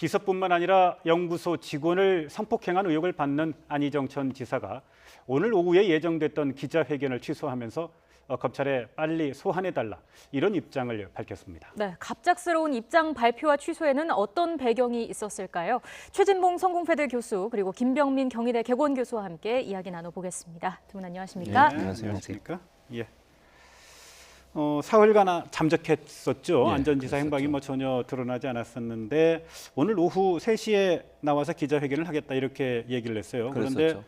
비서뿐만 아니라 연구소 직원을 성폭행한 의혹을 받는 안희정 전 지사가 오늘 오후에 예정됐던 기자회견을 취소하면서 검찰에 빨리 소환해달라 이런 입장을 밝혔습니다. 네, 갑작스러운 입장 발표와 취소에는 어떤 배경이 있었을까요? 최진봉 성공회대 교수 그리고 김병민 경희대 개원 교수와 함께 이야기 나눠보겠습니다. 두 분 안녕하십니까? 네, 안녕하십니까? 예. 사흘간 잠적했었죠. 예, 안 전 지사 그랬었죠. 행방이 전혀 드러나지 않았었는데 오늘 오후 3시에 나와서 기자회견을 하겠다 이렇게 얘기를 했어요. 그런데 그랬었죠.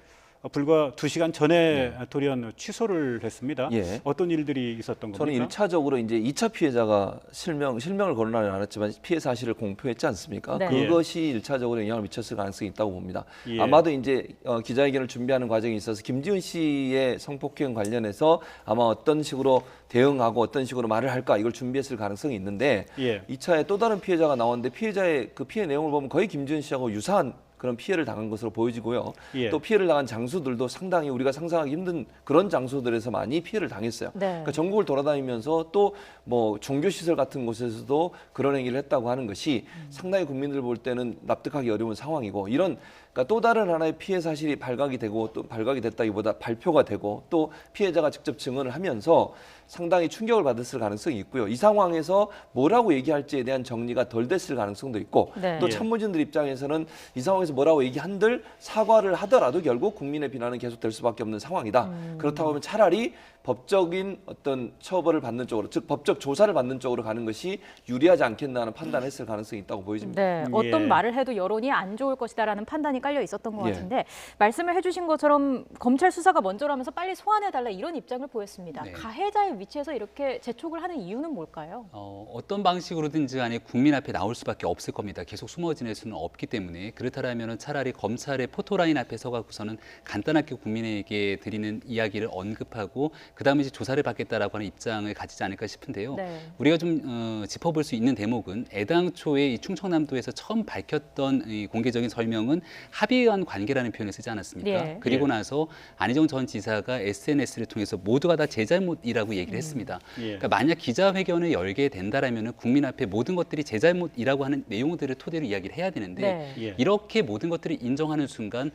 불과 2시간 전에 돌연 취소를 했습니다. 예. 어떤 일들이 있었던 저는 겁니까? 1차적으로 이제 2차 피해자가 실명을 거론하지 않았지만 피해 사실을 공표했지 않습니까? 네. 그것이 1차적으로 영향을 미쳤을 가능성이 있다고 봅니다. 예. 아마도 이제 기자회견을 준비하는 과정에 있어서 김지은 씨의 성폭행 관련해서 아마 어떤 식으로 대응하고 어떤 식으로 말을 할까 이걸 준비했을 가능성이 있는데 예. 2차에 또 다른 피해자가 나왔는데 피해자의 그 피해 내용을 보면 거의 김지은 씨하고 유사한 그런 피해를 당한 것으로 보여지고요. 예. 또 피해를 당한 장소들도 상당히 우리가 상상하기 힘든 그런 장소들에서 많이 피해를 당했어요. 네. 그러니까 전국을 돌아다니면서 또 뭐 종교시설 같은 곳에서도 그런 행위를 했다고 하는 것이 상당히 국민들 볼 때는 납득하기 어려운 상황이고 이런 그러니까 또 다른 하나의 피해 사실이 발각이 되고 또 발각이 됐다기보다 발표가 되고 또 피해자가 직접 증언을 하면서 상당히 충격을 받았을 가능성이 있고요. 이 상황에서 뭐라고 얘기할지에 대한 정리가 덜 됐을 가능성도 있고 네. 또 예. 참모진들 입장에서는 이 상황에서 뭐라고 얘기한들 사과를 하더라도 결국 국민의 비난은 계속될 수밖에 없는 상황이다. 그렇다고 하면 차라리 법적인 어떤 처벌을 받는 쪽으로 즉 법적 조사를 받는 쪽으로 가는 것이 유리하지 않겠나 하는 판단을 했을 가능성이 있다고 보여집니다. 네, 어떤 예. 말을 해도 여론이 안 좋을 것이다라는 판단이 깔려 있었던 것 예. 같은데 말씀을 해주신 것처럼 검찰 수사가 먼저라면서 빨리 소환해달라 이런 입장을 보였습니다. 네. 가해자의 위치에서 이렇게 재촉을 하는 이유는 뭘까요? 어떤 방식으로든지 간에 국민 앞에 나올 수밖에 없을 겁니다. 계속 숨어 지낼 수는 없기 때문에 그렇다면 차라리 검찰의 포토라인 앞에 서가고서는 간단하게 국민에게 드리는 이야기를 언급하고 그다음에 이제 조사를 받겠다라고 하는 입장을 가지지 않을까 싶은데요. 네. 우리가 좀 짚어볼 수 있는 대목은 애당초에 이 충청남도에서 처음 밝혔던 이 공개적인 설명은 합의에 의한 관계라는 표현을 쓰지 않았습니까? 예. 그리고 예. 나서 안희정 전 지사가 SNS를 통해서 모두가 다 제 잘못이라고 얘기를 했습니다. 예. 그러니까 만약 기자회견을 열게 된다라면 국민 앞에 모든 것들이 제 잘못이라고 하는 내용들을 토대로 이야기를 해야 되는데 네. 예. 이렇게 모든 것들을 인정하는 순간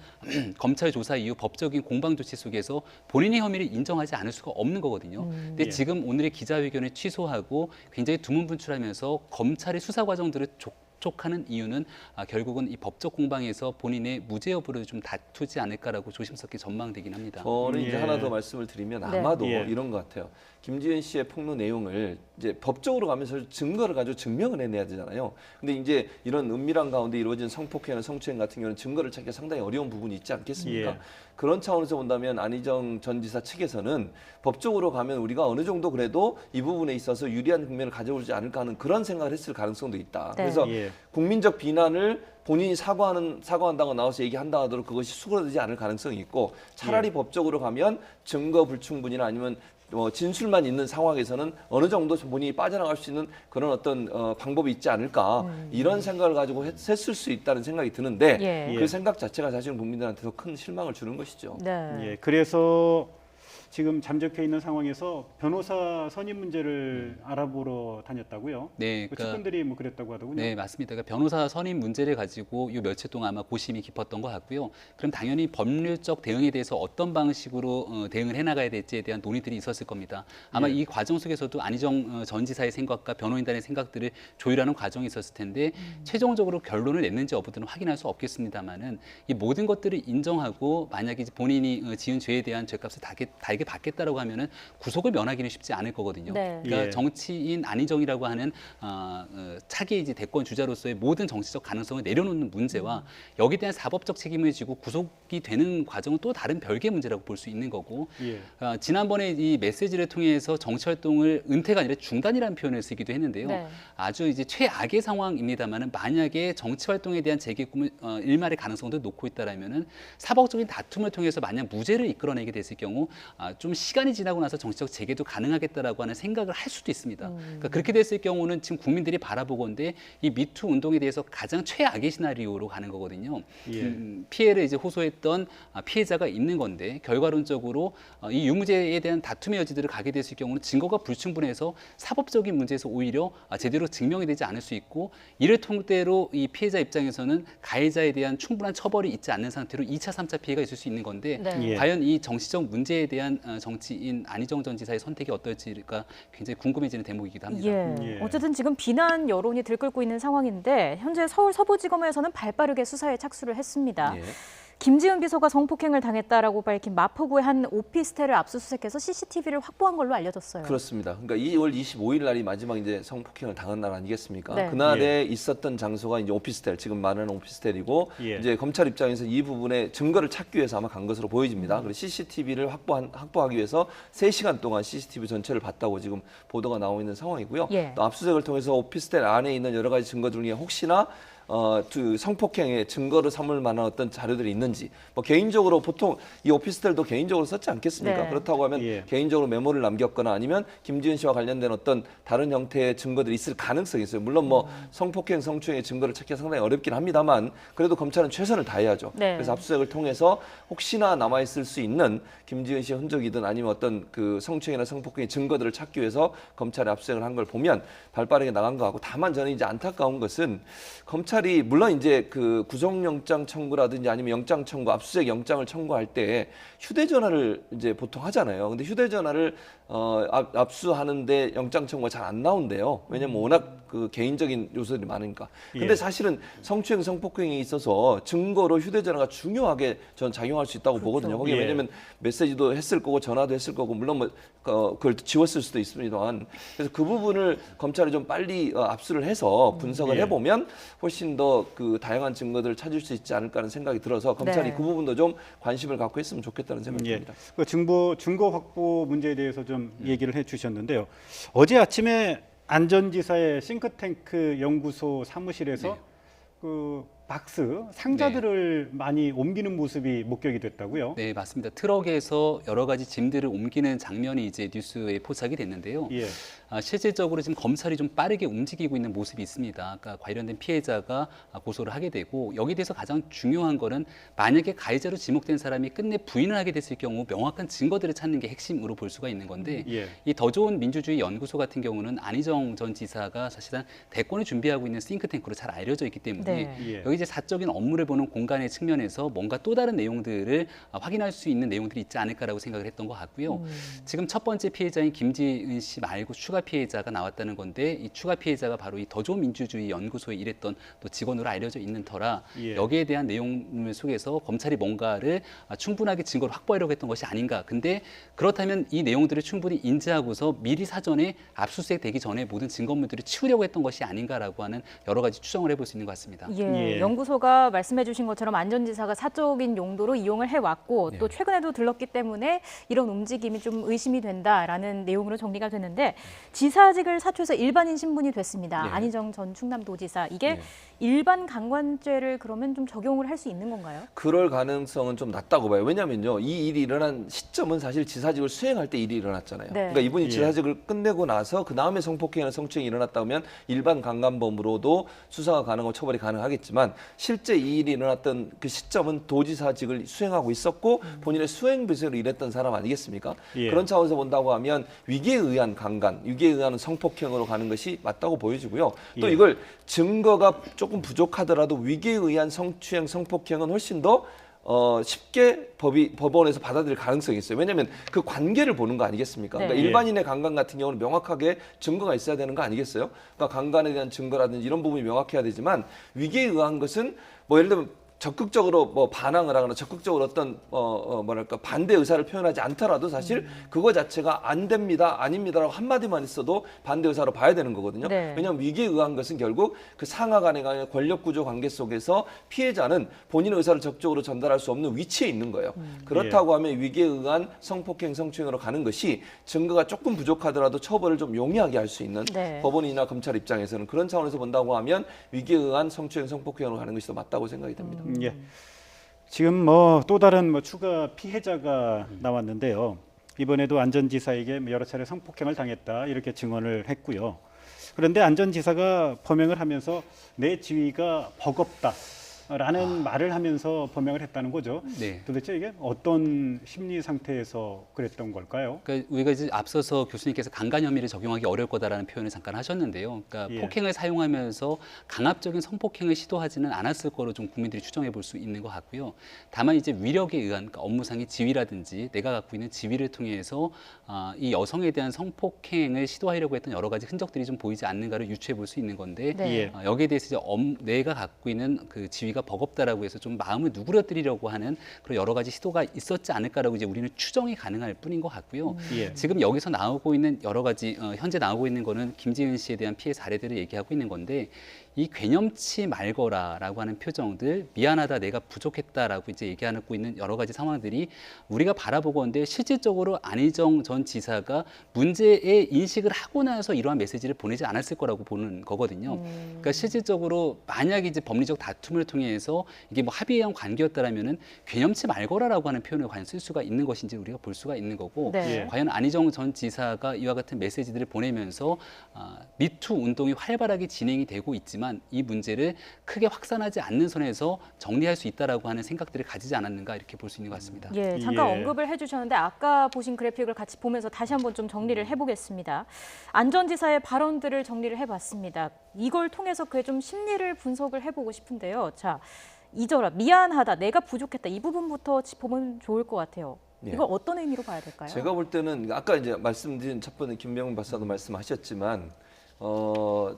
검찰 조사 이후 법적인 공방 조치 속에서 본인의 혐의를 인정하지 않을 수가 없는 거거든요. 근데 예. 지금 오늘의 기자회견을 취소하고 굉장히 두문분출하면서 검찰의 수사 과정들을 촉촉하는 이유는 결국은 이 법적 공방에서 본인의 무죄 여부를 좀 다투지 않을까라고 조심스럽게 전망되긴 합니다. 저는 예. 이제 하나 더 말씀을 드리면 네. 아마도 예. 이런 것 같아요. 김지은 씨의 폭로 내용을 이제 법적으로 가면서 증거를 가지고 증명을 해내야 되잖아요. 근데 이제 이런 은밀한 가운데 이루어진 성폭행이나 성추행 같은 경우는 증거를 찾기가 상당히 어려운 부분이 있지 않겠습니까? 예. 그런 차원에서 본다면 안희정 전 지사 측에서는 법적으로 가면 우리가 어느 정도 그래도 이 부분에 있어서 유리한 국면을 가져오지 않을까 하는 그런 생각을 했을 가능성도 있다. 네. 그래서 예. 국민적 비난을 본인이 사과한다고 나와서 얘기한다 하더라도 그것이 수그러들지 않을 가능성이 있고 차라리 예. 법적으로 가면 증거 불충분이나 아니면 진술만 있는 상황에서는 어느 정도 본인이 빠져나갈 수 있는 그런 어떤 방법이 있지 않을까 이런 생각을 가지고 했을 수 있다는 생각이 드는데 예. 그 생각 자체가 사실은 국민들한테 더 큰 실망을 주는 것이죠. 네. 예, 그래서 지금 잠적해 있는 상황에서 변호사 선임 문제를 알아보러 다녔다고요? 네, 그 그러니까 측근들이 뭐 그랬다고 하더군요. 네, 맞습니다. 그러니까 변호사 선임 문제를 가지고 이 며칠 동안 아마 고심이 깊었던 것 같고요. 그럼 당연히 법률적 대응에 대해서 어떤 방식으로 대응을 해나가야 될지에 대한 논의들이 있었을 겁니다. 아마 예. 이 과정 속에서도 안희정 전 지사의 생각과 변호인단의 생각들을 조율하는 과정이 있었을 텐데 최종적으로 결론을 냈는지 여부들은 확인할 수 없겠습니다만은 이 모든 것들을 인정하고 만약에 이제 본인이 지은 죄에 대한 죄값을 달게 받겠다라고 하면은 구속을 면하기는 쉽지 않을 거거든요. 네. 그러니까 예. 정치인 안희정이라고 하는 차기 이제 대권 주자로서의 모든 정치적 가능성을 내려놓는 문제와 여기에 대한 사법적 책임을 지고 구속이 되는 과정은 또 다른 별개의 문제라고 볼 수 있는 거고 예. 지난번에 이 메시지를 통해서 정치 활동을 은퇴가 아니라 중단이라는 표현을 쓰기도 했는데요. 네. 아주 이제 최악의 상황입니다만은 만약에 정치 활동에 대한 재개 꿈을 일말의 가능성도 놓고 있다라면은 사법적인 다툼을 통해서 만약 무죄를 이끌어내게 됐을 경우 좀 시간이 지나고 나서 정치적 재개도 가능하겠다라고 하는 생각을 할 수도 있습니다. 그러니까 그렇게 됐을 경우는 지금 국민들이 바라보건대 이 미투 운동에 대해서 가장 최악의 시나리오로 가는 거거든요. 예. 피해를 이제 호소했던 피해자가 있는 건데 결과론적으로 이 유무죄에 대한 다툼의 여지들을 가게 됐을 경우는 증거가 불충분해서 사법적인 문제에서 오히려 제대로 증명이 되지 않을 수 있고 이를 통대로 이 피해자 입장에서는 가해자에 대한 충분한 처벌이 있지 않는 상태로 2차, 3차 피해가 있을 수 있는 건데 네. 예. 과연 이 정치적 문제에 대한 정치인 안희정 전 지사의 선택이 어떨지가 굉장히 궁금해지는 대목이기도 합니다. 예. 예. 어쨌든 지금 비난 여론이 들끓고 있는 상황인데 현재 서울 서부지검에서는 발빠르게 수사에 착수를 했습니다. 예. 김지은 비서가 성폭행을 당했다라고 밝힌 마포구의 한 오피스텔을 압수수색해서 CCTV를 확보한 걸로 알려졌어요. 그렇습니다. 그러니까 2월 25일 날이 마지막 이제 성폭행을 당한 날 아니겠습니까? 네. 그날에 있었던 장소가 이제 오피스텔, 지금 말하는 오피스텔이고 예. 이제 검찰 입장에서 이 부분에 증거를 찾기 위해서 아마 간 것으로 보여집니다. 그리고 CCTV를 확보하기 위해서 3시간 동안 CCTV 전체를 봤다고 지금 보도가 나오고 있는 상황이고요. 예. 또 압수수색을 통해서 오피스텔 안에 있는 여러 가지 증거 중에 혹시나 그 성폭행의 증거를 삼을 만한 어떤 자료들이 있는지, 뭐 개인적으로 보통 이 오피스텔도 개인적으로 썼지 않겠습니까? 네. 그렇다고 하면 예. 개인적으로 메모를 남겼거나 아니면 김지은 씨와 관련된 어떤 다른 형태의 증거들이 있을 가능성이 있어요. 물론 뭐 성폭행, 성추행의 증거를 찾기가 상당히 어렵긴 합니다만 그래도 검찰은 최선을 다해야죠. 네. 그래서 압수수색을 통해서 혹시나 남아 있을 수 있는 김지은 씨의 흔적이든 아니면 어떤 그 성추행이나 성폭행의 증거들을 찾기 위해서 검찰이 압수수색을 한 걸 보면 발빠르게 나간 거 같고, 다만 저는 이제 안타까운 것은 검찰이 물론 이제 그 구속영장 청구라든지 아니면 영장 청구, 압수수색 영장을 청구할 때 휴대전화를 이제 보통 하잖아요. 근데 휴대전화를 압수하는데 영장 청구가 잘 안 나온대요. 왜냐면 워낙 그 개인적인 요소들이 많으니까. 근데 예. 사실은 성추행, 성폭행에 있어서 증거로 휴대전화가 중요하게 저는 작용할 수 있다고 보거든요. 거기에 예. 왜냐면 메시지도 했을 거고 전화도 했을 거고 물론 뭐 그걸 지웠을 수도 있습니다만, 그래서 그 부분을 검찰이 좀 빨리 압수를 해서 분석을 예. 해보면 훨씬 더 그 다양한 증거들을 찾을 수 있지 않을까 하는 생각이 들어서 검찰이 네. 그 부분도 좀 관심을 갖고 했으면 좋겠다는 생각이 예. 듭니다. 그 증거 확보 문제에 대해서 좀 얘기를 해주셨는데요. 어제 아침에 안전지사의 싱크탱크 연구소 사무실에서 네. 그 박스 상자들을 많이 옮기는 모습이 목격이 됐다고요. 네, 맞습니다. 트럭에서 여러 가지 짐들을 옮기는 장면이 이제 뉴스에 포착이 됐는데요. 예. 실질적으로 지금 검찰이 좀 빠르게 움직이고 있는 모습이 있습니다. 그러니까 관련된 피해자가 고소를 하게 되고, 여기에 대해서 가장 중요한 거는 만약에 가해자로 지목된 사람이 끝내 부인을 하게 됐을 경우 명확한 증거들을 찾는 게 핵심으로 볼 수가 있는 건데, 예. 이 더 좋은 민주주의 연구소 같은 경우는 안희정 전 지사가 사실상 대권을 준비하고 있는 싱크탱크로 잘 알려져 있기 때문에 네. 예. 여기 이제 사적인 업무를 보는 공간의 측면에서 뭔가 또 다른 내용들을 확인할 수 있는 내용들이 있지 않을까라고 생각을 했던 것 같고요. 지금 첫 번째 피해자인 김지은 씨 말고 추가 피해자가 나왔다는 건데, 이 추가 피해자가 바로 이 더 좋은 민주주의 연구소에 일했던 또 직원으로 알려져 있는 터라 예. 여기에 대한 내용을 속에서 검찰이 뭔가를 충분하게 증거를 확보하려고 했던 것이 아닌가. 근데 그렇다면 이 내용들을 충분히 인지하고서 미리 사전에 압수수색 되기 전에 모든 증거물들을 치우려고 했던 것이 아닌가라고 하는 여러 가지 추정을 해볼 수 있는 것 같습니다. 예, 예. 연구소가 말씀해주신 것처럼 안전지사가 사적인 용도로 이용을 해왔고 또 최근에도 들렀기 때문에 이런 움직임이 좀 의심이 된다라는 내용으로 정리가 됐는데, 지사직을 사퇴해서 일반인 신분이 됐습니다. 네. 안희정 전 충남도지사. 이게 네. 일반 강간죄를 그러면 좀 적용을 할 수 있는 건가요? 그럴 가능성은 좀 낮다고 봐요. 왜냐면요, 이 일이 일어난 시점은 사실 지사직을 수행할 때 일이 일어났잖아요. 네. 그러니까 이분이 예. 지사직을 끝내고 나서 그 다음에 성폭행이나 성추행이 일어났다면 일반 강간범으로도 수사가 가능하고 처벌이 가능하겠지만, 실제 이 일이 일어났던 그 시점은 도지사직을 수행하고 있었고 본인의 수행비서로 일했던 사람 아니겠습니까? 예. 그런 차원에서 본다고 하면 위계에 의한 강간, 위계에 의한 성폭행으로 가는 것이 맞다고 보여지고요. 또 예. 이걸 증거가 조금 부족하더라도 위계에 의한 성추행, 성폭행은 훨씬 더 쉽게 법원에서 받아들일 가능성이 있어요. 왜냐하면 그 관계를 보는 거 아니겠습니까? 네. 그러니까 예. 일반인의 강간 같은 경우는 명확하게 증거가 있어야 되는 거 아니겠어요? 그러니까 강간에 대한 증거라든지 이런 부분이 명확해야 되지만, 위계에 의한 것은 뭐 예를 들면 적극적으로 뭐 반항을 하거나 적극적으로 어떤 뭐랄까 반대 의사를 표현하지 않더라도 사실 그거 자체가 안 됩니다, 아닙니다라고 한마디만 있어도 반대 의사로 봐야 되는 거거든요. 네. 왜냐하면 위계에 의한 것은 결국 그 상하 간의 권력 구조 관계 속에서 피해자는 본인의 의사를 적극적으로 전달할 수 없는 위치에 있는 거예요. 그렇다고 하면 위계에 의한 성폭행, 성추행으로 가는 것이 증거가 조금 부족하더라도 처벌을 좀 용이하게 할 수 있는, 네. 법원이나 검찰 입장에서는 그런 차원에서 본다고 하면 위계에 의한 성추행, 성폭행으로 가는 것이 더 맞다고 생각이 됩니다. 예. 지금 뭐 또 다른 뭐 추가 피해자가 나왔는데요. 이번에도 안전지사에게 여러 차례 성폭행을 당했다 이렇게 증언을 했고요. 그런데 안전지사가 범행을 하면서 내 지위가 버겁다라는 말을 하면서 범행을 했다는 거죠. 네. 도대체 이게 어떤 심리 상태에서 그랬던 걸까요? 그러니까 우리가 이제 앞서서 교수님께서 강간 혐의를 적용하기 어려울 거다라는 표현을 잠깐 하셨는데요. 그러니까 예. 폭행을 사용하면서 강압적인 성폭행을 시도하지는 않았을 거로 좀 국민들이 추정해 볼 수 있는 것 같고요. 다만 이제 위력에 의한 그러니까 업무상의 지위라든지 내가 갖고 있는 지위를 통해서 이 여성에 대한 성폭행을 시도하려고 했던 여러 가지 흔적들이 좀 보이지 않는가를 유추해 볼 수 있는 건데 네. 예. 여기에 대해서 이제 내가 갖고 있는 그 지위가 버겁다라고 해서 좀 마음을 누그러뜨리려고 하는 그런 여러 가지 시도가 있었지 않을까라고 이제 우리는 추정이 가능할 뿐인 것 같고요. 예. 지금 여기서 나오고 있는 여러 가지 현재 나오고 있는 거는 김지은 씨에 대한 피해 사례들을 얘기하고 있는 건데 이 괴념치 말거라라고 하는 표정들, 미안하다, 내가 부족했다라고 이제 얘기하고 있는 여러 가지 상황들이 우리가 바라보건대 실질적으로 안희정 전 지사가 문제의 인식을 하고 나서 이러한 메시지를 보내지 않았을 거라고 보는 거거든요. 그러니까 실질적으로 만약에 이제 법리적 다툼을 통해서 이게 뭐 합의에 의한 관계였다라면은 괴념치 말거라라고 하는 표현을 과연 쓸 수가 있는 것인지 우리가 볼 수가 있는 거고 네. 과연 안희정 전 지사가 이와 같은 메시지들을 보내면서 미투 운동이 활발하게 진행이 되고 있지만 이 문제를 크게 확산하지 않는 선에서 정리할 수 있다라고 하는 생각들을 가지지 않았는가 이렇게 볼 수 있는 것 같습니다. 예, 잠깐 예. 언급을 해주셨는데 아까 보신 그래픽을 같이 보면서 다시 한번 좀 정리를 해보겠습니다. 안 전 지사의 발언들을 정리를 해봤습니다. 이걸 통해서 그의 좀 심리를 분석을 해보고 싶은데요. 자, 잊어라, 미안하다, 내가 부족했다 이 부분부터 짚어보면 좋을 것 같아요. 예. 이걸 어떤 의미로 봐야 될까요? 제가 볼 때는 아까 이제 말씀드린 첫 번째 김병훈 박사도 말씀하셨지만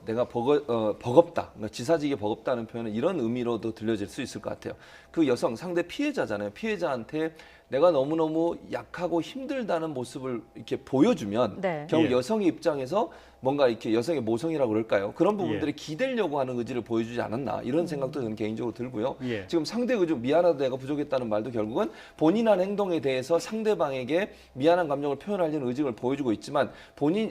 내가 버겁다, 그러니까 지사직이 버겁다는 표현은 이런 의미로도 들려질 수 있을 것 같아요. 그 여성 상대 피해자잖아요. 피해자한테 내가 너무너무 약하고 힘들다는 모습을 이렇게 보여주면 네. 결국 예. 여성의 입장에서 뭔가 이렇게 여성의 모성이라고 그럴까요? 그런 부분들이 예. 기대려고 하는 의지를 보여주지 않았나 이런 생각도 저는 개인적으로 들고요. 예. 지금 상대 의지 미안하다 내가 부족했다는 말도 결국은 본인한 행동에 대해서 상대방에게 미안한 감정을 표현하려는 의지를 보여주고 있지만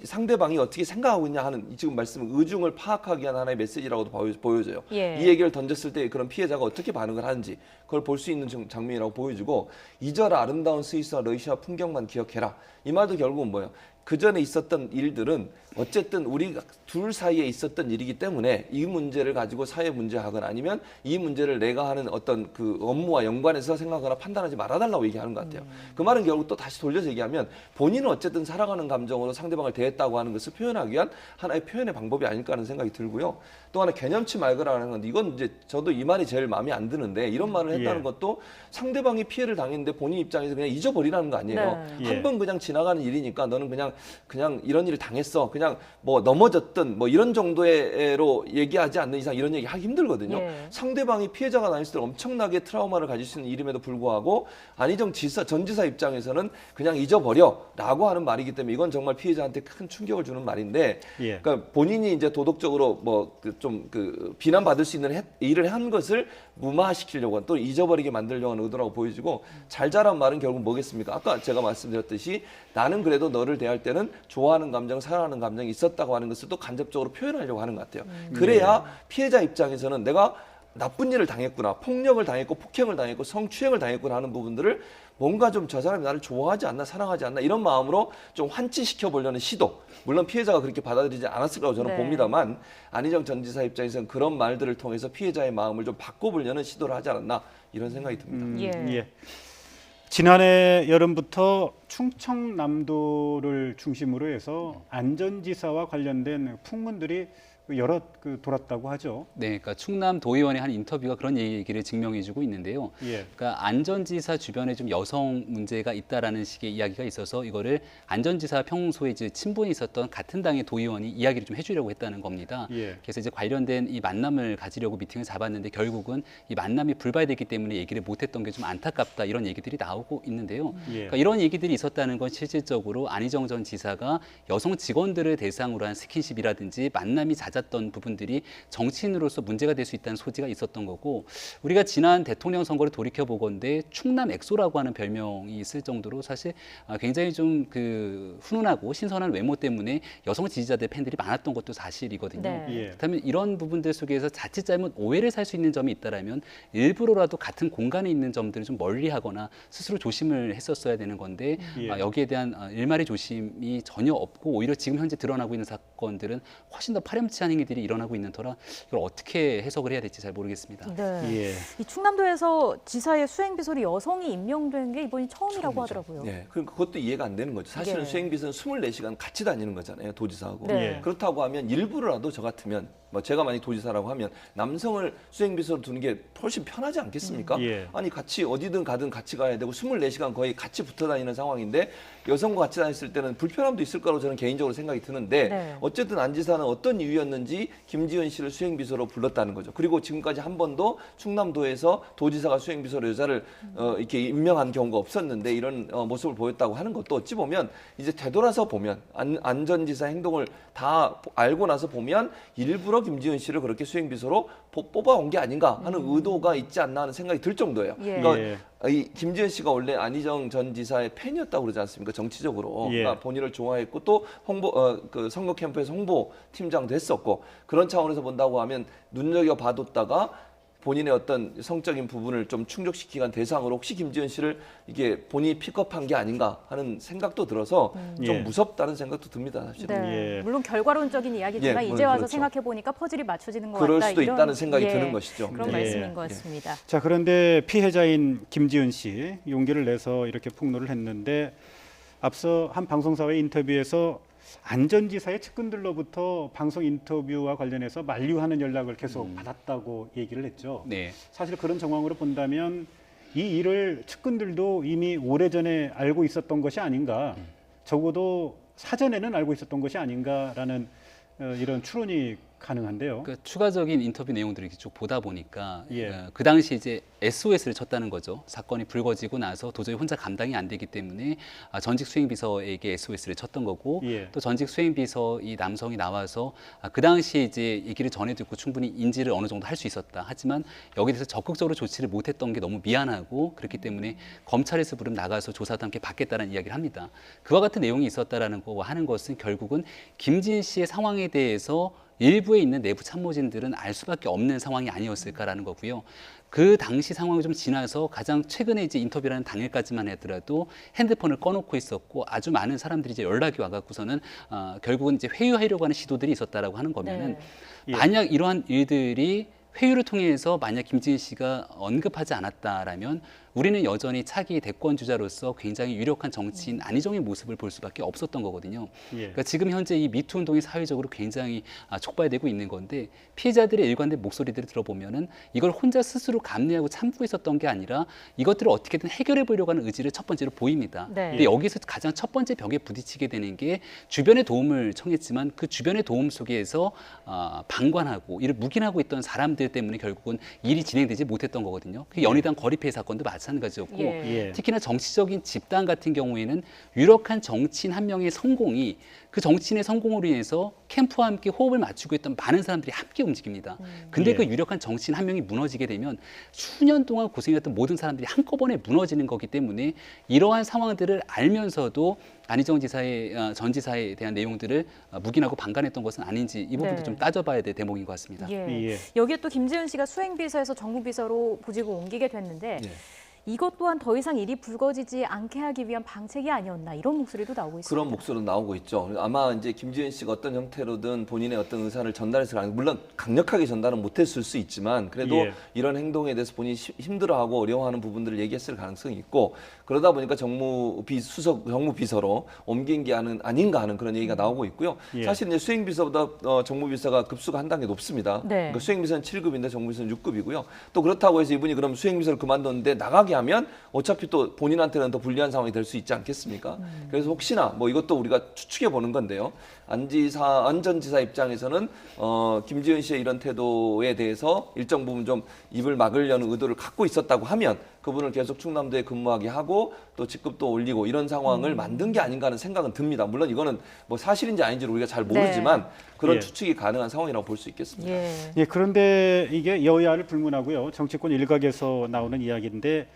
상대방이 어떻게 생각하고 있냐 하는 지금 말씀 의중을 파악하기 위한 하나의 메시지라고도 보여져요. 예. 이 얘기를 던졌을 때 그런 피해자가 어떻게 반응을 하는지 그걸 볼 수 있는 장면이라고 보여주고 잊어라 아름다운 스위스와 러시아 풍경만 기억해라 이 말도 결국은 뭐예요? 그 전에 있었던 일들은 어쨌든 우리 둘 사이에 있었던 일이기 때문에 이 문제를 가지고 사회 문제하거나 아니면 이 문제를 내가 하는 어떤 그 업무와 연관해서 생각하거나 판단하지 말아달라고 얘기하는 것 같아요. 그 말은 결국 또 다시 돌려서 얘기하면 본인은 어쨌든 살아가는 감정으로 상대방을 대했다고 하는 것을 표현하기 위한 하나의 표현의 방법이 아닐까 하는 생각이 들고요. 또 하나 개념치 말거라는 건 이건 이제 저도 이 말이 제일 마음에 안 드는데 이런 말을 했다는 예. 것도 상대방이 피해를 당했는데 본인 입장에서 그냥 잊어버리라는 거 아니에요. 네. 한 예. 번 그냥 지나가는 일이니까 너는 그냥 이런 일을 당했어. 그냥 뭐 넘어졌든 뭐 이런 정도로 얘기하지 않는 이상 이런 얘기 하기 힘들거든요. 예. 상대방이 피해자가 당했을 때 엄청나게 트라우마를 가질 수 있는 일임에도 불구하고 안희정 전 지사 입장에서는 그냥 잊어버려라고 하는 말이기 때문에 이건 정말 피해자한테 큰 충격을 주는 말인데 예. 그러니까 본인이 이제 도덕적으로 뭐 비난받을 수 있는 일을 한 것을 무마시키려고 하는 또 잊어버리게 만들려고 하는 의도라고 보여지고 잘 자란 말은 결국 뭐겠습니까? 아까 제가 말씀드렸듯이 나는 그래도 너를 대할 때는 좋아하는 감정, 사랑하는 감정이 있었다고 하는 것을 또 간접적으로 표현하려고 하는 것 같아요. 그래야 피해자 입장에서는 내가 나쁜 일을 당했구나, 폭력을 당했고 폭행을 당했고 성추행을 당했구나 하는 부분들을 뭔가 좀 저 사람이 나를 좋아하지 않나 사랑하지 않나 이런 마음으로 좀 환치시켜 보려는 시도. 물론 피해자가 그렇게 받아들이지 않았을 거라고 저는 네. 봅니다만 안희정 전 지사 입장에서는 그런 말들을 통해서 피해자의 마음을 좀 바꿔보려는 시도를 하지 않았나 이런 생각이 듭니다. 예. 예. 지난해 여름부터 충청남도를 중심으로 해서 안전지사와 관련된 풍문들이 여러 돌았다고 하죠. 네, 그러니까 충남 도의원의 한 인터뷰가 그런 얘기를 증명해주고 있는데요. 예. 그러니까 안전지사 주변에 좀 여성 문제가 있다라는 식의 이야기가 있어서 이거를 안전지사 평소에 이제 친분이 있었던 같은 당의 도의원이 이야기를 좀 해주려고 했다는 겁니다. 예. 그래서 이제 관련된 이 만남을 가지려고 미팅을 잡았는데 결국은 이 만남이 불발됐기 때문에 얘기를 못했던 게 좀 안타깝다 이런 얘기들이 나오고 있는데요. 예. 그러니까 이런 얘기들이 있었다는 건 실질적으로 안희정 전 지사가 여성 직원들을 대상으로 한 스킨십이라든지 만남이 잦아 맞았던 부분들이 정치인으로서 문제가 될 수 있다는 소지가 있었던 거고 우리가 지난 대통령 선거를 돌이켜 보건대 충남 엑소라고 하는 별명이 있을 정도로 사실 굉장히 좀 그 훈훈하고 신선한 외모 때문에 여성 지지자들 팬들이 많았던 것도 사실이거든요. 네. 예. 그렇다면 이런 부분들 속에서 자칫 잘못 오해를 살 수 있는 점이 있다라면 일부러라도 같은 공간에 있는 점들을 좀 멀리하거나 스스로 조심을 했었어야 되는 건데 예. 여기에 대한 일말의 조심이 전혀 없고 오히려 지금 현재 드러나고 있는 사건들은 훨씬 더 파렴치한 행위들이 일어나고 있는 터라 이걸 어떻게 해석을 해야 될지 잘 모르겠습니다. 네. 예. 이 충남도에서 지사의 수행비서로 여성이 임명된 게 이번이 처음이라고 하더라고요. 네, 그러니까 그것도 이해가 안 되는 거죠. 사실은 예. 수행비서는 24시간 같이 다니는 거잖아요, 도지사하고. 네. 그렇다고 하면 일부러라도 저 같으면 뭐 제가 만약 도지사라고 하면 남성을 수행비서로 두는 게 훨씬 편하지 않겠습니까? 예. 아니 같이 어디든 가든 같이 가야 되고 24시간 거의 같이 붙어 다니는 상황인데 여성과 같이 다녔을 때는 불편함도 있을 거라고 저는 개인적으로 생각이 드는데 네. 어쨌든 안 지사는 어떤 이유였는지 김지은 씨를 수행비서로 불렀다는 거죠. 그리고 지금까지 한 번도 충남도에서 도지사가 수행비서로 여자를 이렇게 임명한 경우가 없었는데 이런 모습을 보였다고 하는 것도 어찌 보면 이제 되돌아서 보면 안 전 지사 행동을 다 알고 나서 보면 일부러 김지은 씨를 그렇게 수행비서로 뽑아온 게 아닌가 하는 의도가 있지 않나 하는 생각이 들 정도예요. 예. 그러니까 이 김지은 씨가 원래 안희정 전 지사의 팬이었다고 그러지 않습니까? 정치적으로. 예. 그러니까 본인을 좋아했고 또 그 선거 캠프에서 홍보 팀장도 했었고 그런 차원에서 본다고 하면 눈여겨 봐뒀다가 본인의 어떤 성적인 부분을 좀 충족시키기 위한 대상으로 혹시 김지은 씨를 이게 본인이 픽업한 게 아닌가 하는 생각도 들어서 좀 예. 무섭다는 생각도 듭니다. 사실은. 네. 예. 물론 결과론적인 이야기지만 예, 이제 와서 그렇죠. 생각해 보니까 퍼즐이 맞춰지는 것 그럴 같다. 수도 이런, 있다는 생각이 예, 드는 것이죠. 그런 네. 말씀인 것 같습니다. 자, 그런데 피해자인 김지은 씨 용기를 내서 이렇게 폭로를 했는데 앞서 한 방송사와의 인터뷰에서 안전지사의 측근들로부터 방송 인터뷰와 관련해서 만류하는 연락을 계속 받았다고 얘기를 했죠. 네. 사실 그런 정황으로 본다면 이 일을 측근들도 이미 오래전에 알고 있었던 것이 아닌가, 적어도 사전에는 알고 있었던 것이 아닌가라는 이런 추론이 가능한데요. 그 추가적인 인터뷰 내용들을 이렇게 쭉 보다 보니까 예. 그 당시 이제 SOS를 쳤다는 거죠. 사건이 불거지고 나서 도저히 혼자 감당이 안 되기 때문에 전직 수행비서에게 SOS를 쳤던 거고 예. 또 전직 수행비서 이 남성이 나와서 그 당시에 이제 얘기를 전해 듣고 충분히 인지를 어느 정도 할 수 있었다. 하지만 여기에 대해서 적극적으로 조치를 못했던 게 너무 미안하고 그렇기 때문에 검찰에서 부름 나가서 조사도 함께 받겠다는 이야기를 합니다. 그와 같은 내용이 있었다라는 거 하는 것은 결국은 김진 씨의 상황에 대해서 일부에 있는 내부 참모진들은 알 수밖에 없는 상황이 아니었을까라는 거고요. 그 당시 상황이 좀 지나서 가장 최근에 이제 인터뷰라는 당일까지만 하더라도 핸드폰을 꺼놓고 있었고 아주 많은 사람들이 이제 연락이 와갖고서는 결국은 이제 회유하려고 하는 시도들이 있었다라고 하는 거면은 예. 만약 이러한 일들이 회유를 통해서 만약 김지은 씨가 언급하지 않았다라면 우리는 여전히 차기 대권 주자로서 굉장히 유력한 정치인 안희정의 모습을 볼 수밖에 없었던 거거든요. 예. 그러니까 지금 현재 이 미투 운동이 사회적으로 굉장히 촉발되고 있는 건데 피해자들의 일관된 목소리들을 들어보면은 이걸 혼자 스스로 감내하고 참고 있었던 게 아니라 이것들을 어떻게든 해결해 보려고 하는 의지를 첫 번째로 보입니다. 네. 근데 여기서 가장 첫 번째 벽에 부딪히게 되는 게 주변의 도움을 청했지만 그 주변의 도움 속에서 방관하고 이를 묵인하고 있던 사람들 때문에 결국은 일이 진행되지 못했던 거거든요. 그 연희당 거리 피해 사건도 마찬가지였고 예. 예. 특히나 정치적인 집단 같은 경우에는 유력한 정치인 한 명의 성공이 그 정치인의 성공으로 인해서 캠프와 함께 호흡을 맞추고 있던 많은 사람들이 함께 움직입니다. 근데 예. 그 유력한 정치인 한 명이 무너지게 되면 수년 동안 고생했던 모든 사람들이 한꺼번에 무너지는 거기 때문에 이러한 상황들을 알면서도 안희정 지사의 전 지사에 대한 내용들을 묵인하고 방관했던 것은 아닌지 이 부분도 네. 좀 따져봐야 될 대목인 것 같습니다. 예. 예. 여기에 또 김지은 씨가 수행비서에서 정무비서로 보직을 옮기게 됐는데 예. 이것 또한 더 이상 일이 불거지지 않게 하기 위한 방책이 아니었나 이런 목소리도 나오고 있습니다. 그런 목소리도 나오고 있죠. 아마 이제 김지은 씨가 어떤 형태로든 본인의 어떤 의사를 전달해서 물론 강력하게 전달은 못했을 수 있지만 그래도 예. 이런 행동에 대해서 본인이 힘들어하고 어려워하는 부분들을 얘기했을 가능성이 있고 그러다 보니까 정무비서로 옮긴 게 아닌가 하는 그런 얘기가 나오고 있고요. 예. 사실 이제 수행비서보다 정무비서가 급수가 한 단계 높습니다. 네. 그러니까 수행비서는 7급인데 정무비서는 6급이고요. 또 그렇다고 해서 이분이 그럼 수행비서를 그만뒀는데 나가게 하면 어차피 또 본인한테는 더 불리한 상황이 될 수 있지 않겠습니까? 그래서 혹시나 뭐 이것도 우리가 추측해 보는 건데요. 안 전 지사 입장에서는 김지은 씨의 이런 태도에 대해서 일정 부분 좀 입을 막으려는 의도를 갖고 있었다고 하면 그분을 계속 충남도에 근무하게 하고 또 직급도 올리고 이런 상황을 만든 게 아닌가 하는 생각은 듭니다. 물론 이거는 뭐 사실인지 아닌지를 우리가 잘 모르지만 그런 예. 추측이 가능한 상황이라고 볼 수 있겠습니다. 예. 예, 그런데 이게 여야를 불문하고요. 정치권 일각에서 나오는 이야기인데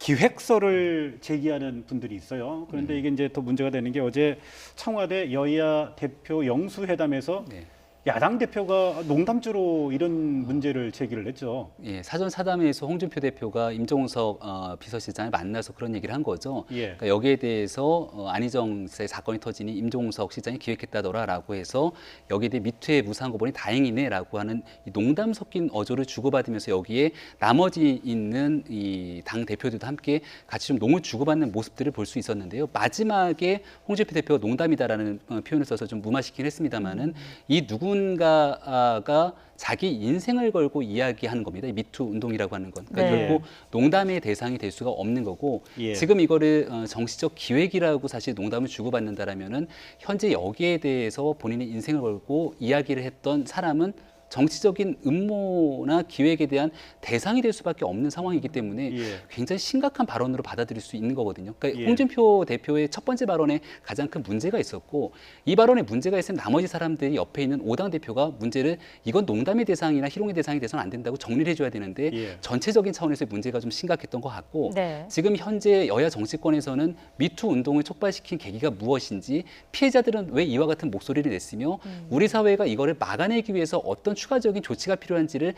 기획서를 제기하는 분들이 있어요. 그런데 이게 이제 더 문제가 되는 게 어제 청와대 여야 대표 영수회담에서 네. 야당 대표가 농담조로 이런 문제를 제기를 했죠. 예, 사전 사담회에서 홍준표 대표가 임종석 비서실장을 만나서 그런 얘기를 한 거죠. 예. 그러니까 여기에 대해서 안희정 지사의 사건이 터지니 임종석 실장이 기획했다더라라고 해서 여기에 대해 미투에 무사한 거 보니 다행이네라고 하는 이 농담 섞인 어조를 주고받으면서 여기에 나머지 있는 이 당 대표들도 함께 같이 좀 농을 주고받는 모습들을 볼 수 있었는데요. 마지막에 홍준표 대표가 농담이다라는 표현을 써서 좀 무마시키긴 했습니다만은 이 누군가가 자기 인생을 걸고 이야기하는 겁니다. 이 미투 운동이라고 하는 건. 그러니까 네. 결국 농담의 대상이 될 수가 없는 거고 예. 지금 이거를 정치적 기획이라고 사실 농담을 주고받는다라면은 현재 여기에 대해서 본인의 인생을 걸고 이야기를 했던 사람은 정치적인 음모나 기획에 대한 대상이 될 수밖에 없는 상황이기 때문에 예. 굉장히 심각한 발언으로 받아들일 수 있는 거거든요. 그러니까 예. 홍준표 대표의 첫 번째 발언에 가장 큰 문제가 있었고 이 발언에 문제가 있으면 나머지 사람들이 옆에 있는 5당 대표가 문제를 이건 농담의 대상이나 희롱의 대상이 돼서는 안 된다고 정리를 해줘야 되는데 예. 전체적인 차원에서의 문제가 좀 심각했던 것 같고 네. 지금 현재 여야 정치권에서는 미투 운동을 촉발시킨 계기가 무엇인지 피해자들은 왜 이와 같은 목소리를 냈으며 우리 사회가 이거를 막아내기 위해서 어떤 추가적인 조치가 필요한지를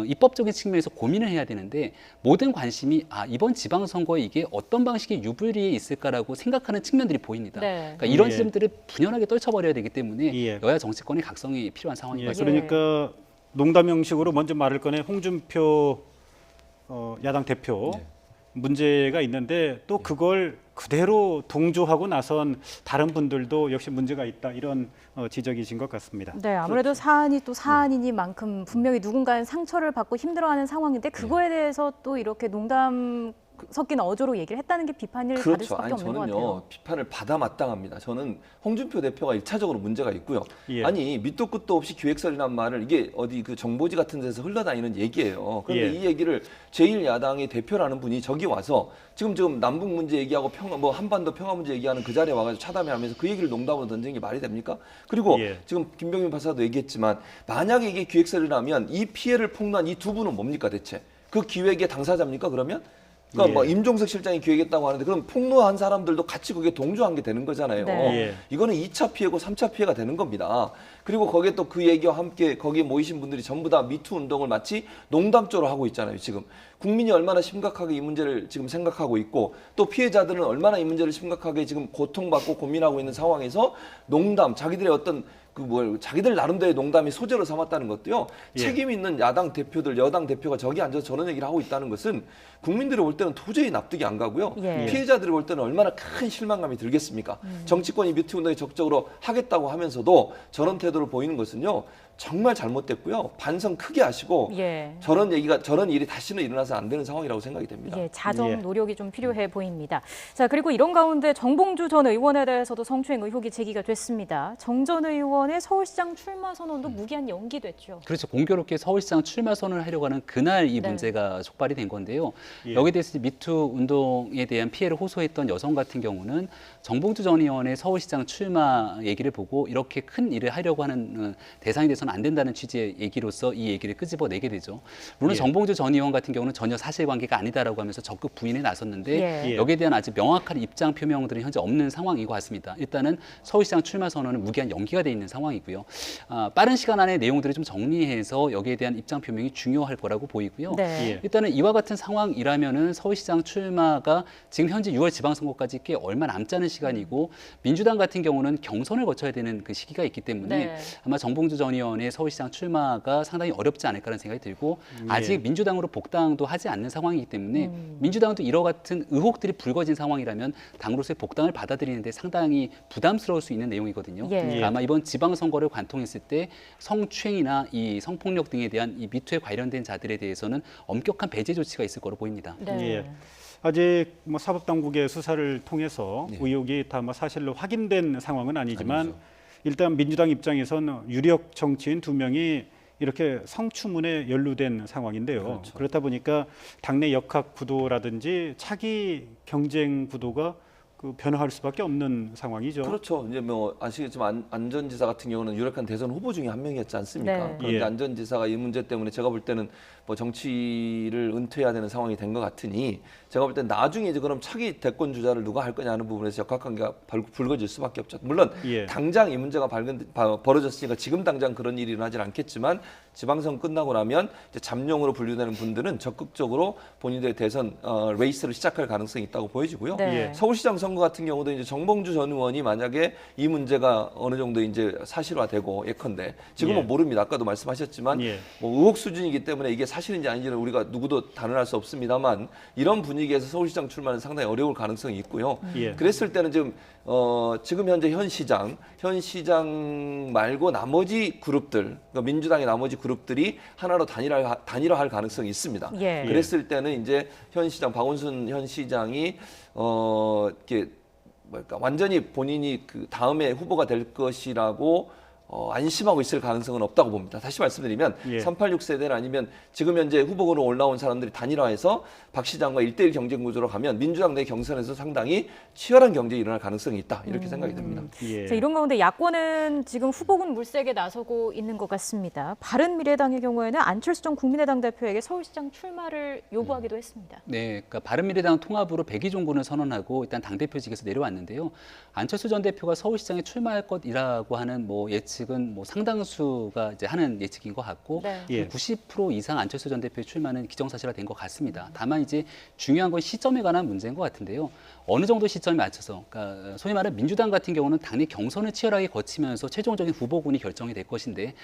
입법적인 측면에서 고민을 해야 되는데 모든 관심이 이번 지방선거에 이게 어떤 방식의 유불리에 있을까라고 생각하는 측면들이 보입니다. 네. 그러니까 이런 예. 지점들을 분연하게 떨쳐버려야 되기 때문에 예. 여야 정치권의 각성이 필요한 상황인 예, 거죠. 그러니까 농담 형식으로 먼저 말을 꺼내 홍준표 야당 대표 네. 문제가 있는데 또 그걸 그대로 동조하고 나선 다른 분들도 역시 문제가 있다 이런 지적이신 것 같습니다. 네, 아무래도 사안이 또 사안이니만큼 분명히 누군가는 상처를 받고 힘들어하는 상황인데 그거에 대해서 또 이렇게 농담 섞인 어조로 얘기를 했다는 게 비판을 받을 그렇죠. 수밖에 아니 없는 것 저는요 같아요. 비판을 받아 마땅합니다. 저는 홍준표 대표가 1차적으로 문제가 있고요. 예. 아니 밑도 끝도 없이 기획설이란 말을 이게 어디 그 정보지 같은 데서 흘러다니는 얘기예요. 그런데 예. 이 얘기를 제1야당의 대표라는 분이 저기 와서 지금 남북 문제 얘기하고 뭐 한반도 평화 문제 얘기하는 그 자리에 와가지고 차담회하면서 그 얘기를 농담으로 던지는 게 말이 됩니까? 그리고 예. 지금 김병민 박사도 얘기했지만 만약에 이게 기획설이라면 이 피해를 폭로한 이 두 분은 뭡니까 대체? 그 기획의 당사자입니까 그러면? 그러니까 예. 뭐 임종석 실장이 기획했다고 하는데 그럼 폭로한 사람들도 같이 그게 동조한 게 되는 거잖아요. 네. 예. 이거는 2차 피해고 3차 피해가 되는 겁니다. 그리고 거기에 또 그 얘기와 함께 거기에 모이신 분들이 전부 다 미투 운동을 마치 농담조로 하고 있잖아요. 지금 국민이 얼마나 심각하게 이 문제를 지금 생각하고 있고 또 피해자들은 얼마나 이 문제를 심각하게 지금 고통받고 고민하고 있는 상황에서 농담, 자기들의 어떤 자기들 나름대로의 농담이 소재로 삼았다는 것도요. 예. 책임 있는 야당 대표들, 여당 대표가 저기 앉아서 저런 얘기를 하고 있다는 것은 국민들이 볼 때는 도저히 납득이 안 가고요. 예. 피해자들이 볼 때는 얼마나 큰 실망감이 들겠습니까? 정치권이 미투 운동에 적극적으로 하겠다고 하면서도 저런 태도를 보이는 것은요. 정말 잘못됐고요. 반성 크게 하시고 예. 저런 일이 다시는 일어나서 안 되는 상황이라고 생각이 됩니다. 예, 자정 예. 노력이 좀 필요해 보입니다. 자, 그리고 이런 가운데 정봉주 전 의원에 대해서도 성추행 의혹이 제기가 됐습니다. 정 전 의원의 서울시장 출마 선언도 무기한 연기됐죠. 그렇죠. 공교롭게 서울시장 출마 선언을 하려고 하는 그날 이 네. 문제가 촉발이 된 건데요. 예. 여기에 대해서 미투 운동에 대한 피해를 호소했던 여성 같은 경우는 정봉주 전 의원의 서울시장 출마 얘기를 보고 이렇게 큰 일을 하려고 하는 대상이 돼서는 안 된다는 취지의 얘기로서 이 얘기를 끄집어내게 되죠. 물론 예. 정봉주 전 의원 같은 경우는 전혀 사실관계가 아니다라고 하면서 적극 부인에 나섰는데 예. 여기에 대한 아주 명확한 입장 표명들은 현재 없는 상황인 것 같습니다. 일단은 서울시장 출마 선언은 무기한 연기가 돼 있는 상황이고요. 빠른 시간 안에 내용들을 좀 정리해서 여기에 대한 입장 표명이 중요할 거라고 보이고요. 네. 예. 일단은 이와 같은 상황이라면은 서울시장 출마가 지금 현재 6월 지방선거까지 꽤 얼마 남지 않은 시간이고 민주당 같은 경우는 경선을 거쳐야 되는 그 시기가 있기 때문에 네. 아마 정봉주 전 의원 이번에 서울시장 출마가 상당히 어렵지 않을까라는 생각이 들고 아직 민주당으로 복당도 하지 않는 상황이기 때문에 민주당도 이와 같은 의혹들이 불거진 상황이라면 당으로서의 복당을 받아들이는데 상당히 부담스러울 수 있는 내용이거든요. 예. 그러니까 아마 이번 지방선거를 관통했을 때 성추행이나 이 성폭력 등에 대한 이 미투에 관련된 자들에 대해서는 엄격한 배제 조치가 있을 거로 보입니다. 네. 예. 아직 뭐 사법당국의 수사를 통해서 네. 의혹이 다 뭐 사실로 확인된 상황은 아니지만 아니죠. 일단 민주당 입장에서는 유력 정치인 2명이 이렇게 성추문에 연루된 상황인데요. 그렇죠. 그렇다 보니까 당내 역학 구도라든지 차기 경쟁 구도가 그 변화할 수밖에 없는 상황이죠. 그렇죠. 이제 뭐 아시겠지만 전 지사 같은 경우는 유력한 대선 후보 중에 한 명이었지 않습니까? 네. 그런데 예. 안 전 지사가 이 문제 때문에 제가 볼 때는 뭐 정치를 은퇴해야 되는 상황이 된 것 같으니 제가 볼 때 나중에 이제 그럼 차기 대권 주자를 누가 할 거냐 하는 부분에서 역학관계가 불거질 수밖에 없죠. 물론 예. 당장 이 문제가 벌어졌으니까 지금 당장 그런 일이 일어나진 않겠지만 지방선 끝나고 나면 이제 잠룡으로 분류되는 분들은 적극적으로 본인들의 대선 레이스를 시작할 가능성이 있다고 보여지고요. 네. 예. 서울시장 선거 같은 경우도 이제 정봉주 전 의원이 만약에 이 문제가 어느 정도 이제 사실화되고 예컨대 지금은 예. 모릅니다. 아까도 말씀하셨지만 예. 뭐 의혹 수준이기 때문에 이게 사실인지 아닌지는 우리가 누구도 단언할 수 없습니다만 이런 분위기에서 서울시장 출마는 상당히 어려울 가능성이 있고요. 예. 그랬을 때는 지금 현재 현 시장 말고 나머지 그룹들, 그러니까 민주당의 나머지 그룹들이 하나로 단일화할 가능성이 있습니다. 예. 그랬을 때는 이제 현 시장 박원순 현 시장이 이렇게 완전히 본인이 그 다음에 후보가 될 것이라고 안심하고 있을 가능성은 없다고 봅니다. 다시 말씀드리면 예. 386 세대는 아니면 지금 현재 후보로 올라온 사람들이 단일화해서 박 시장과 1대1 경쟁 구조로 가면 민주당 내 경선에서 상당히 치열한 경쟁이 일어날 가능성이 있다. 이렇게 생각이 듭니다. 예. 자, 이런 가운데 야권은 지금 후보군 물색에 나서고 있는 것 같습니다. 바른미래당의 경우에는 안철수 전 국민의당 대표에게 서울시장 출마를 요구하기도 했습니다. 네, 그러니까 바른미래당 통합으로 백의종군을 선언하고 일단 당대표직에서 내려왔는데요. 안철수 전 대표가 서울시장에 출마할 것이라고 하는 뭐 예측은 뭐 상당수가 이제 하는 예측인 것 같고 네. 예. 90% 이상 안철수 전 대표의 출마는 기정사실화된 것 같습니다. 다만 이제 중요한 건 시점에 관한 문제인 것 같은데요. 어느 정도 시점에 맞춰서, 그러니까 소위 말하는 민주당 같은 경우는 당내 경선을 치열하게 거치면서 최종적인 후보군이 결정이 될 것인데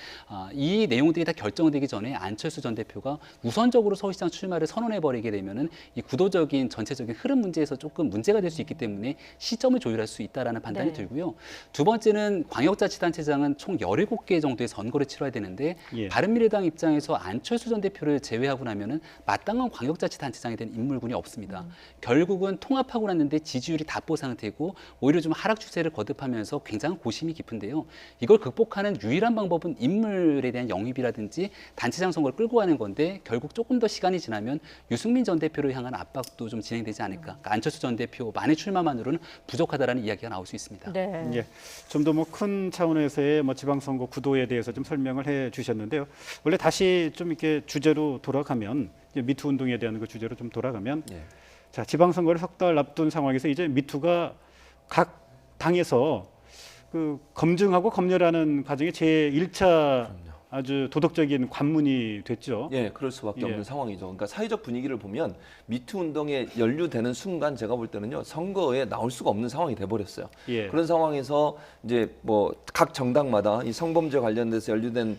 이 내용들이 다 결정되기 전에 안철수 전 대표가 우선적으로 서울시장 출마를 선언해버리게 되면은 이 구도적인 전체적인 흐름 문제에서 조금 문제가 될 수 있기 때문에 시점을 조율할 수 있다라는 판단이 네. 들고요. 두 번째는 광역자치단체장은 총 17개 정도의 선거를 치러야 되는데 예. 바른미래당 입장에서 안철수 전 대표를 제외하고 나면은 마땅한 광역자치단체장에 대한 인물군이 없습니다. 결국은 통합하고 났는데 지지율이 답보 상태고 오히려 좀 하락 추세를 거듭하면서 굉장히 고심이 깊은데요. 이걸 극복하는 유일한 방법은 인물에 대한 영입이라든지 단체장 선거를 끌고 가는 건데 결국 조금 더 시간이 지나면 유승민 전 대표를 향한 압박도 좀 진행되지 않을까. 그러니까 안철수 전 대표만의 출마만으로는 부족하다라는 이야기가 나올 수 있습니다. 네. 예, 좀 더 뭐 큰 차원에서의 뭐 지방선거 구도에 대해서 좀 설명을 해주셨는데요. 원래 다시 좀 이렇게 주제로 돌아가면 이제 미투 운동에 대한 그 주제로 좀 돌아가면 예. 자 지방선거를 석 달 앞둔 상황에서 이제 미투가 각 당에서 그 검증하고 검열하는 과정의 제 1차 아주 도덕적인 관문이 됐죠. 예, 그럴 수밖에 예. 없는 상황이죠. 그러니까 사회적 분위기를 보면 미투 운동에 연루되는 순간 제가 볼 때는요 선거에 나올 수가 없는 상황이 돼버렸어요. 예. 그런 상황에서 이제 뭐 각 정당마다 이 성범죄 관련돼서 연루된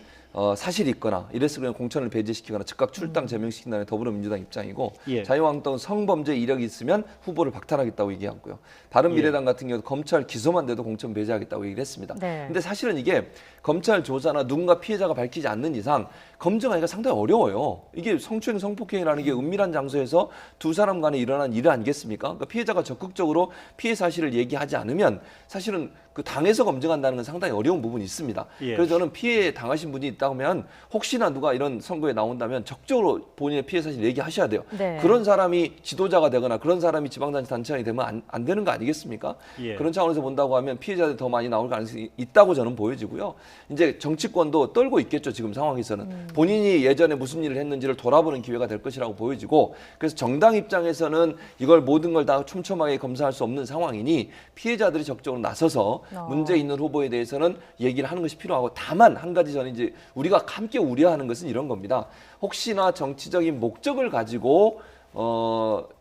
사실이 있거나 이랬을 경우 공천을 배제시키거나 즉각 출당 제명시킨다는 더불어민주당 입장이고 예. 자유한국당은 성범죄 이력이 있으면 후보를 박탈하겠다고 얘기하고요. 바른미래당 같은 경우도 검찰 기소만 돼도 공천 배제하겠다고 얘기를 했습니다. 네. 근데 사실은 이게 검찰 조사나 누군가 피해자가 밝히지 않는 이상 검증하기가 상당히 어려워요. 이게 성추행, 성폭행이라는 게 은밀한 장소에서 두 사람 간에 일어난 일 아니겠습니까? 그러니까 피해자가 적극적으로 피해 사실을 얘기하지 않으면 사실은 그 당에서 검증한다는 건 상당히 어려운 부분이 있습니다. 예. 그래서 저는 피해 당하신 분이 있다면 혹시나 누가 이런 선거에 나온다면 적극적으로 본인의 피해 사실 얘기하셔야 돼요. 네. 그런 사람이 지도자가 되거나 그런 사람이 지방자치단체장이 되면 안 되는 거 아니겠습니까? 예. 그런 차원에서 본다고 하면 피해자들이 더 많이 나올 가능성이 있다고 저는 보여지고요. 이제 정치권도 떨고 있겠죠. 지금 상황에서는. 본인이 예전에 무슨 일을 했는지를 돌아보는 기회가 될 것이라고 보여지고 그래서 정당 입장에서는 이걸 모든 걸 다 촘촘하게 검사할 수 없는 상황이니 피해자들이 적극적으로 나서서 문제 있는 후보에 대해서는 얘기를 하는 것이 필요하고 다만 한 가지 저는 이제 우리가 함께 우려하는 것은 이런 겁니다. 혹시나 정치적인 목적을 가지고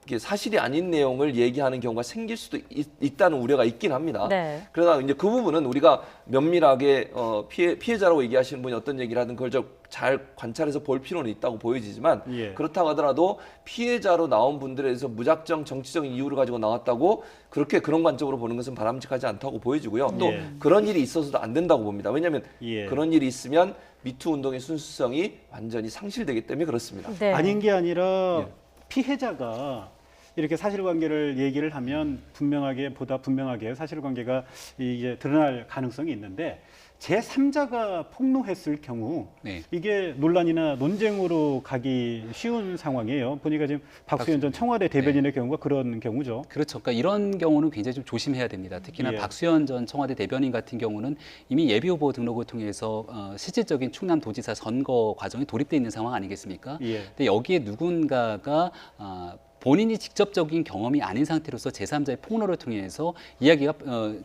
이게 사실이 아닌 내용을 얘기하는 경우가 생길 수도 있다는 우려가 있긴 합니다. 네. 그러나 이제 그 부분은 우리가 면밀하게 피해자라고 얘기하시는 분이 어떤 얘기를 하든 그걸 잘 관찰해서 볼 필요는 있다고 보여지지만 예. 그렇다고 하더라도 피해자로 나온 분들에 대해서 무작정 정치적인 이유를 가지고 나왔다고 그렇게 그런 관점으로 보는 것은 바람직하지 않다고 보여지고요. 또 예. 그런 일이 있어서도 안 된다고 봅니다. 왜냐하면 예. 그런 일이 있으면 미투 운동의 순수성이 완전히 상실되기 때문에 그렇습니다. 네. 아닌 게 아니라 예. 피해자가 이렇게 사실관계를 얘기를 하면 보다 분명하게 사실관계가 이게 드러날 가능성이 있는데 제3자가 폭로했을 경우 네. 이게 논란이나 논쟁으로 가기 쉬운 상황이에요. 보니까 지금 박수현 전 청와대 대변인의 경우가 그런 경우죠. 그렇죠. 그러니까 이런 경우는 굉장히 좀 조심해야 됩니다. 특히나 예. 박수현 전 청와대 대변인 같은 경우는 이미 예비후보 등록을 통해서 실질적인 충남도지사 선거 과정에 돌입돼 있는 상황 아니겠습니까? 예. 근데 여기에 누군가가 본인이 직접적인 경험이 아닌 상태로서 제3자의 폭로를 통해서 이야기가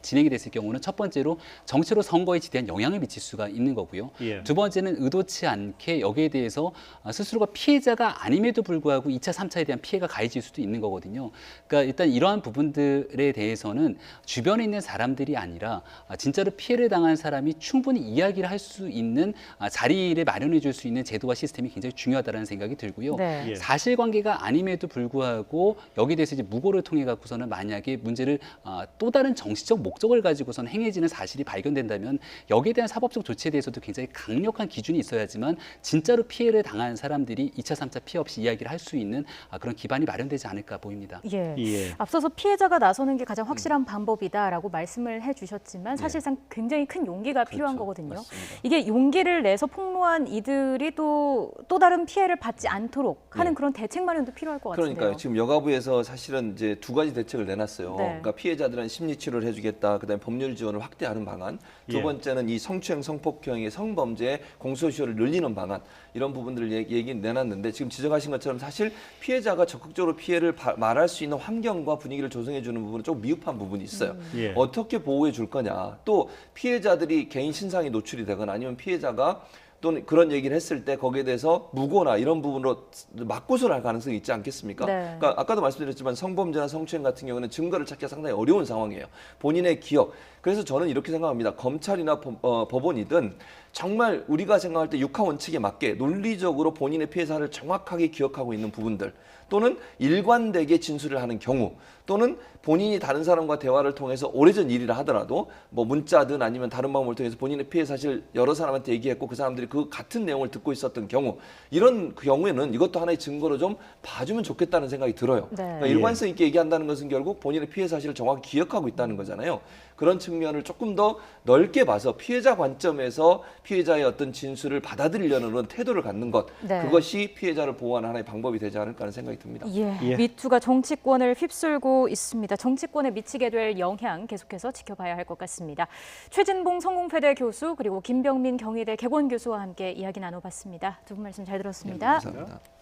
진행이 됐을 경우는 첫 번째로 정치로 선거에 지대한 영향을 미칠 수가 있는 거고요. 예. 두 번째는 의도치 않게 여기에 대해서 스스로가 피해자가 아님에도 불구하고 2차, 3차에 대한 피해가 가해질 수도 있는 거거든요. 그러니까 일단 이러한 부분들에 대해서는 주변에 있는 사람들이 아니라 진짜로 피해를 당한 사람이 충분히 이야기를 할 수 있는 자리를 마련해 줄 수 있는 제도와 시스템이 굉장히 중요하다는 생각이 들고요. 네. 예. 사실관계가 아님에도 불구하고 여기에 대해서 이제 무고를 통해 갖고서는 만약에 문제를 또 다른 정치적 목적을 가지고선 행해지는 사실이 발견된다면 여기에 대한 사법적 조치에 대해서도 굉장히 강력한 기준이 있어야지만 진짜로 피해를 당한 사람들이 2차, 3차 피해 없이 이야기를 할 수 있는 그런 기반이 마련되지 않을까 보입니다. 예. 예. 앞서서 피해자가 나서는 게 가장 확실한 방법이다라고 말씀을 해주셨지만 사실상 굉장히 큰 용기가 필요한 거거든요. 맞습니다. 이게 용기를 내서 폭로한 이들이 또 다른 피해를 받지 않도록 하는 네. 그런 대책 마련도 필요할 것 같은데요. 그러니까요. 지금 여가부에서 사실은 이제 두 가지 대책을 내놨어요. 네. 그러니까 피해자들은 심리 치료를 해주겠다. 그다음에 법률 지원을 확대하는 방안. 두 예. 번째는 이 성추행, 성폭행의 성범죄 공소시효를 늘리는 방안. 이런 부분들을 얘기 내놨는데 지금 지적하신 것처럼 사실 피해자가 적극적으로 피해를 말할 수 있는 환경과 분위기를 조성해 주는 부분은 좀 미흡한 부분이 있어요. 예. 어떻게 보호해 줄 거냐. 또 피해자들이 개인 신상이 노출이 되거나 아니면 피해자가 또는 그런 얘기를 했을 때 거기에 대해서 무고나 이런 부분으로 맞고서 할 가능성이 있지 않겠습니까? 네. 그러니까 아까도 말씀드렸지만 성범죄나 성추행 같은 경우는 증거를 찾기가 상당히 어려운 상황이에요. 본인의 기억. 그래서 저는 이렇게 생각합니다. 검찰이나 법원이든 정말 우리가 생각할 때 육하 원칙에 맞게 논리적으로 본인의 피해사를 정확하게 기억하고 있는 부분들 또는 일관되게 진술을 하는 경우 또는 본인이 다른 사람과 대화를 통해서 오래전 일이라 하더라도 뭐 문자든 아니면 다른 방법을 통해서 본인의 피해 사실 여러 사람한테 얘기했고 그 사람들이 그 같은 내용을 듣고 있었던 경우 이런 경우에는 이것도 하나의 증거로 좀 봐주면 좋겠다는 생각이 들어요. 네. 그러니까 일관성 있게 얘기한다는 것은 결국 본인의 피해 사실을 정확히 기억하고 있다는 거잖아요. 그런 측면을 조금 더 넓게 봐서 피해자 관점에서 피해자의 어떤 진술을 받아들이려는 그런 태도를 갖는 것 네. 그것이 피해자를 보호하는 하나의 방법이 되지 않을까 하는 생각이 듭니다. 예, 예. 미투가 정치권을 휩쓸고 있습니다. 정치권에 미치게 될 영향 계속해서 지켜봐야 할 것 같습니다. 최진봉 성공회대 교수 그리고 김병민 경희대 개원 교수와 함께 이야기 나눠봤습니다. 두 분 말씀 잘 들었습니다. 감사합니다.